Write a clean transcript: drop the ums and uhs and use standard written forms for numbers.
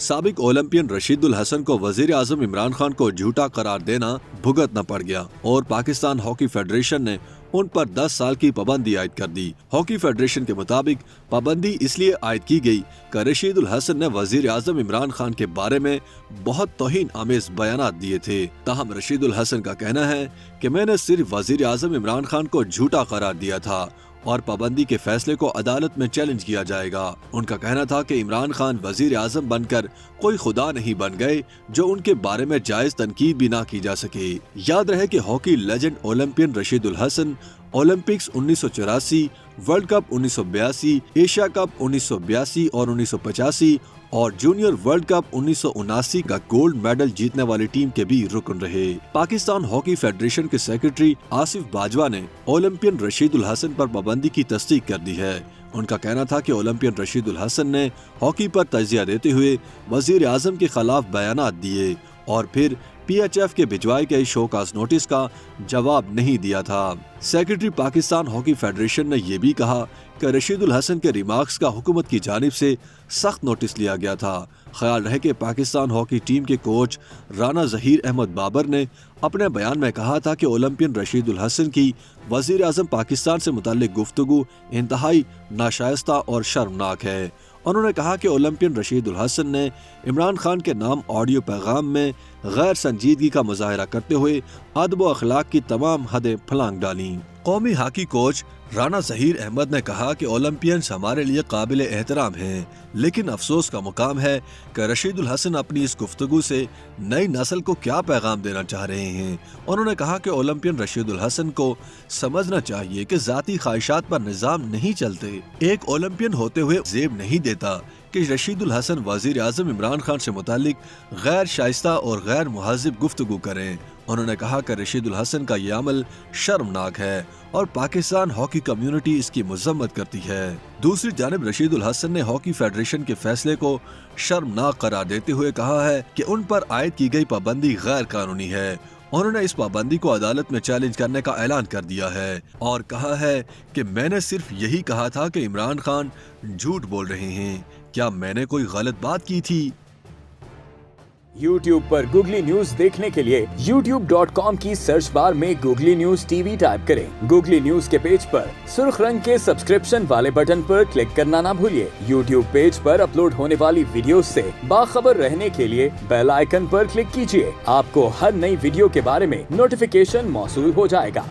سابق اولمپئن رشید الحسن کو وزیر اعظم عمران خان کو جھوٹا قرار دینا بھگتنا پڑ گیا اور پاکستان ہاکی فیڈریشن نے ان پر 10 سال کی پابندی عائد کر دی۔ ہاکی فیڈریشن کے مطابق پابندی اس لیے عائد کی گئی کہ رشید الحسن نے وزیر اعظم عمران خان کے بارے میں بہت توہین آمیز بیانات دیے تھے۔ تاہم رشید الحسن کا کہنا ہے کہ میں نے صرف وزیر اعظم عمران خان کو جھوٹا قرار دیا تھا اور پابندی کے فیصلے کو عدالت میں چیلنج کیا جائے گا۔ ان کا کہنا تھا کہ عمران خان وزیر اعظم بن کر کوئی خدا نہیں بن گئے جو ان کے بارے میں جائز تنقید بھی نہ کی جا سکے۔ یاد رہے کہ hockey legend Olympian Rashid ul-Hassan Olympics 1984، world cup 1982، Asia cup 1982 اور 1985 اور جونیئر ورلڈ کپ 1979 کا گولڈ میڈل جیتنے والی ٹیم کے بھی رکن رہے۔ پاکستان ہاکی فیڈریشن کے سیکرٹری آصف باجوہ نے اولمپئن رشید الحسن پر پابندی کی تصدیق کر دی ہے۔ ان کا کہنا تھا کہ اولمپئن رشید الحسن نے ہاکی پر تجزیہ دیتے ہوئے وزیر اعظم کے خلاف بیانات دیے اور پھر پی ایچ ایف کے بھجوائے گئے شوکاز نوٹس کا جواب نہیں دیا تھا۔ سیکرٹری پاکستان ہاکی فیڈریشن نے یہ بھی کہا کہ رشید الحسن کے ریمارکس کا حکومت کی جانب سے سخت نوٹس لیا گیا تھا۔ خیال رہے کہ پاکستان ہاکی ٹیم کے کوچ رانا ظہیر احمد بابر نے اپنے بیان میں کہا تھا کہ اولمپئن رشید الحسن کی وزیر اعظم پاکستان سے متعلق گفتگو انتہائی ناشائستہ اور شرمناک ہے۔ انہوں نے کہا کہ اولمپئن رشید الحسن نے عمران خان کے نام آڈیو پیغام میں غیر سنجیدگی کا مظاہرہ کرتے ہوئے ادب و اخلاق کی تمام حدیں پھلانگ ڈالیں۔ قومی ہاکی کوچ رانا ظہیر احمد نے کہا کہ اولمپئنز ہمارے لیے قابل احترام ہیں، لیکن افسوس کا مقام ہے کہ رشید الحسن اپنی اس گفتگو سے نئی نسل کو کیا پیغام دینا چاہ رہے ہیں۔ انہوں نے کہا کہ اولمپئن رشید الحسن کو سمجھنا چاہیے کہ ذاتی خواہشات پر نظام نہیں چلتے۔ ایک اولمپئن ہوتے ہوئے زیب نہیں دیتا کہ رشید الحسن وزیر اعظم عمران خان سے متعلق غیر شائستہ اور غیر مہذب گفتگو کریں۔ انہوں نے کہا کہ رشید الحسن کا یہ عمل شرمناک ہے اور پاکستان ہاکی کمیونٹی اس کی مذمت کرتی ہے۔ دوسری جانب رشید الحسن نے ہاکی فیڈریشن کے فیصلے کو شرمناک قرار دیتے ہوئے کہا ہے کہ ان پر عائد کی گئی پابندی غیر قانونی ہے۔ انہوں نے اس پابندی کو عدالت میں چیلنج کرنے کا اعلان کر دیا ہے اور کہا ہے کہ میں نے صرف یہی کہا تھا کہ عمران خان جھوٹ بول رہے ہیں۔ کیا میں نے کوئی غلط بات کی تھی؟ YouTube پر گوگلی نیوز دیکھنے کے لیے youtube.com کی سرچ بار میں googly news T V type کریں۔ گوگلی نیوز کے پیج پر سرخ رنگ کے سبسکرپشن والے بٹن پر کلک کرنا نہ بھولیے۔ YouTube پیج پر اپلوڈ ہونے والی ویڈیوز سے باخبر رہنے کے لیے بیل آئیکن پر کلک کیجیے۔ آپ کو ہر نئی ویڈیو کے بارے میں نوٹیفیکیشن موصول ہو جائے گا۔